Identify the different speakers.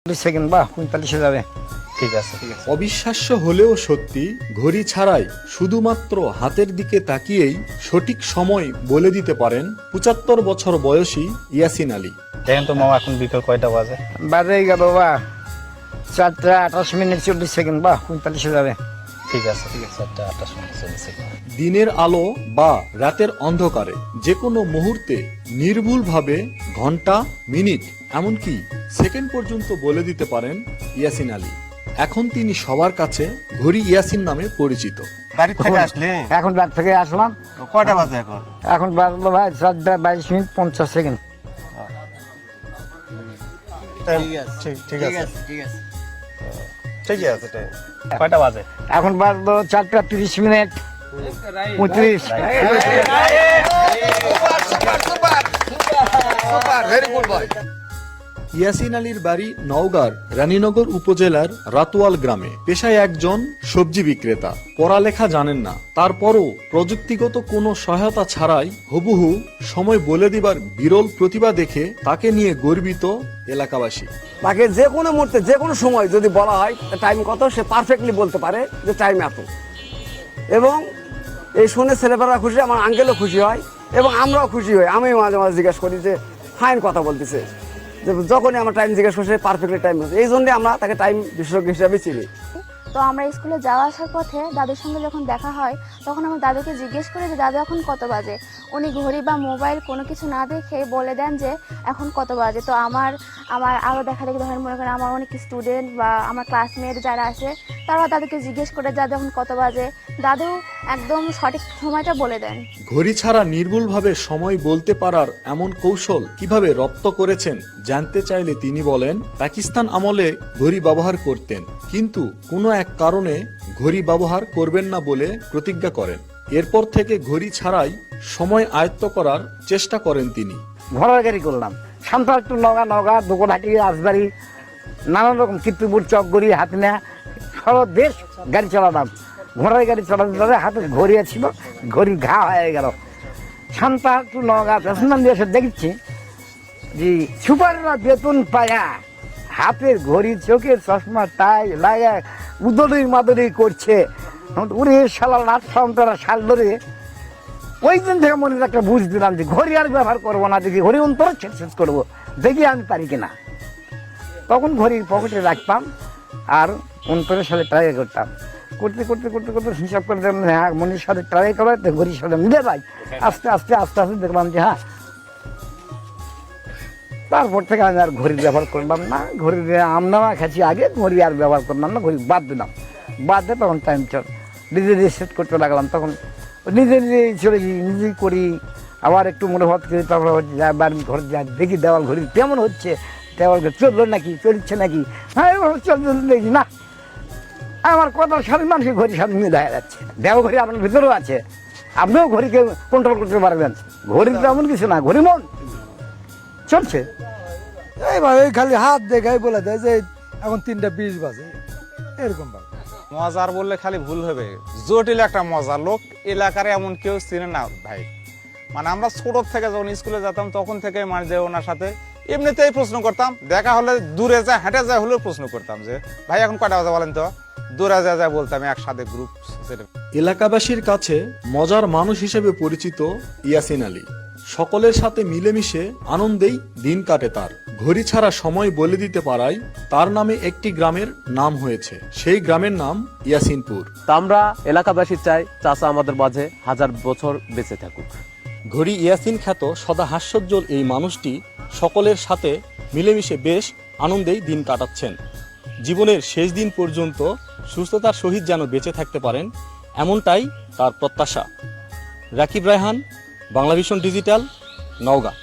Speaker 1: Second বা 45 যাবে।
Speaker 2: ঠিক আছে।
Speaker 3: অবিশ্বাস্য হলেও সত্যি, ঘড়ি ছাড়াই শুধুমাত্র হাতের দিকে তাকিয়েই সঠিক সময় বলে দিতে পারেন 75 বছর বয়সী ইয়াসিন আলী।
Speaker 2: দেখেন তো মামা এখন ভিতর কয়টা বাজে?
Speaker 1: বাজে গেল বা 4টা 28 মিনিট 40 সেকেন্ড বা 45 যাবে।
Speaker 2: ঠিক আছে, 4টা 28 মিনিট।
Speaker 3: দিনের আলো বা রাতের অন্ধকারে যে কোনো মুহূর্তে নির্ভুলভাবে ঘন্টা, মিনিট, এমনকি সেকেন্ড পর্যন্ত বলে দিতে পারেন ইয়াসিন আলী। এখন তিনি সবার কাছে ঘড়ি ইয়াসিন নামে পরিচিত।
Speaker 2: বাড়ি থেকে আসলে
Speaker 1: এখন বাড়ি থেকে আসলাম।
Speaker 2: কয়টা বাজে এখন?
Speaker 1: এখন বাজলো ভাই 4টা 22 মিনিট 50 সেকেন্ড।
Speaker 2: ঠিক আছে। ঠিকই আছে। কয়টা বাজে?
Speaker 1: এখন বাজলো 4টা 30 মিনিট 35।
Speaker 3: ইয়াসিন আলীর বাড়ি নওগাঁর রানীনগর উপজেলার রাতোয়াল গ্রামে। পেশায় একজন সবজি বিক্রেতা। পড়ালেখা জানেন না, তারপরও প্রযুক্তিগত কোনো সহায়তা ছাড়াই হুবহু সময় বলে দিবার বিরল প্রতিভা দেখে তাকে নিয়ে গর্বিত এলাকাবাসী।
Speaker 4: তাকে যে কোনো মুহূর্তে যে কোনো সময় যদি বলা হয় টাইম কত, সে পারফেক্টলি বলতে পারে যে টাইম এত। এবং এই শুনে ছেলেপেলেরা খুশি, আমার আঙ্কেলও খুশি হয় এবং আমরাও খুশি হই। আমি মাঝে মাঝে জিজ্ঞেস করি যে ফাইন কথা বলতেছে, যে যখনই আমার টাইম জিজ্ঞেস করছে পারফেক্টলি টাইম বলছে। এই জন্যে আমরা তাকে টাইম বিশেষজ্ঞ হিসাবে চিনি।
Speaker 5: তো আমরা স্কুলে যাওয়া আসার পথে দাদুর সঙ্গে যখন দেখা হয় তখন আমার দাদুকে জিজ্ঞেস করি যে দাদু এখন কত বাজে। উনি ঘড়ি বা মোবাইল কোনো কিছু না দেখে বলে দেন যে এখন কত বাজে। তো আমার আরও দেখা দেখি, ধরেন মনে করেন আমার অনেক স্টুডেন্ট বা আমার ক্লাসমেট যারা আছে তারাও দাদুকে জিজ্ঞেস করে দাদু এখন কত বাজে। দাদু একদম সঠিক সময়টা বলে দেন।
Speaker 3: ঘড়ি ছাড়া নির্ভুলভাবে সময় বলতে পারার এমন কৌশল কিভাবে রপ্ত করেছেন জানতে চাইলে তিনি বলেন, পাকিস্তান আমলে ঘড়ি ব্যবহার করতেন, কিন্তু কোনো এক কারণে ঘড়ি ব্যবহার করবেন না বলে প্রতিজ্ঞা করেন। এরপর থেকে ঘড়ি ছাড়াই সময় আয়ত্ত করার চেষ্টা করেন তিনি।
Speaker 1: ঘোড়ার গাড়ি করলাম, সান্তাল টু নওগাঁ দুকোনহাটি রাজবাড়ি নানান রকম কীর্তিপুর চকগড়ি হাতিনা সব দেশ গাড়ি চালাতাম। ঘোড়ার গাড়ি চালাতে চালাতে হাতে ঘড়ি ছিল, ঘড়ি ঘা হয়ে গেল। সান্তাল টু নওগাঁ প্যাসেঞ্জার দিয়ে এসে দেখছি যে সুপাররা বেতন পায়া হাতের ঘড়ি, চোখের চশমা, টাই লাগা উদরি মাদরি করছে। উড়ে শালা লাট সন্তারা শাল ধরে ওই দিন থেকে মনে একটা বুঝ দিলাম যে ঘড়ি আর ব্যবহার করবো না, দেখি ঘড়ি অন্তর শেষ করবো, দেখি আমি পারি কিনা। তখন ঘড়ি পকেটে রাখতাম আর অন্তরের সাথে ট্রাই করতাম। করতে করতে করতে করতে হিসাব করে দেখলাম হ্যাঁ মনের সাথে ট্রাই করা ঘড়ির সাথে মিলে যায়। আস্তে আস্তে আস্তে আস্তে দেখলাম যে হ্যাঁ। তারপর থেকে আমি আর ঘড়ির ব্যবহার করলাম না। ঘড়ির আমনামা খাচ্ছি আগে, ঘড়ি আর ব্যবহার করলাম না, ঘড়ি বাদ দিলাম। বাদ দিয়ে তখন টাইম চল নিজে নিজে সেট করতে লাগলাম। তখন নিজে নিজেই চলে যাই, নিজেই করি। আবার একটু মনোভাব করি, তারপর বাড়ি ঘরে যাই, দেখি দেওয়াল ঘড়ি কেমন হচ্ছে, দেওয়াল ঘড়ি চললো নাকি, চলছে নাকি। হ্যাঁ চলছে দেখি না, আমার কথার সাথে মানুষের ঘড়ির সাথে মিল হয়ে যাচ্ছে। দেওয়াল ঘড়ি আপনার ভিতরেও আছে, আপনিও ঘড়িকে কন্ট্রোল করতে পারবেন। ঘড়ি তো এমন কিছু না, ঘড়ি মন চলছে।
Speaker 6: এইভাবে খালি হাত দেখাই বলে দেয় যে এখন 3:20 বাজে, এরকম ভাবে।
Speaker 7: মজার বললে খালি ভুল হবে, জটিল একটা মজা। লোক এলাকার এমন কেউ চিনে না ভাই। মানে আমরা ছোট থেকে যখন স্কুলে যেতাম তখন থেকে মানে যে ওনার সাথে এমনিতেই প্রশ্ন করতাম, দেখা হলে দূরে যায় হেঁটে যায় হলেও প্রশ্ন করতাম যে ভাই এখন কয়টা বাজে বলেন তো, দূরে যায় বলতাম একসাথে গ্রুপ।
Speaker 3: এলাকাবাসীর কাছে মজার মানুষ হিসেবে পরিচিত ইয়াসিন আলী। সকলের সাথে মিলেমিশে আনন্দেই দিন কাটে তার। ঘড়ি ছাড়া সময় বলে দিতে পারায় তার নামে একটি গ্রামের নাম হয়েছে। সেই গ্রামের নাম ইয়াসিনপুর।
Speaker 8: তা আমরা এলাকাবাসী চাই চাচা আমাদের মাঝে 1000 বছর বেঁচে থাকুক।
Speaker 3: ঘড়ি ইয়াসিন খ্যাত সদা হাস্যোজ্জ্বল এই মানুষটি সকলের সাথে মিলেমিশে বেশ আনন্দেই দিন কাটাচ্ছেন। জীবনের শেষ দিন পর্যন্ত সুস্থতার সহিত যেন বেঁচে থাকতে পারেন, এমনটাই তার প্রত্যাশা। রাকিব রায়হান, বাংলাভিশন ডিজিটাল, নওগাঁ।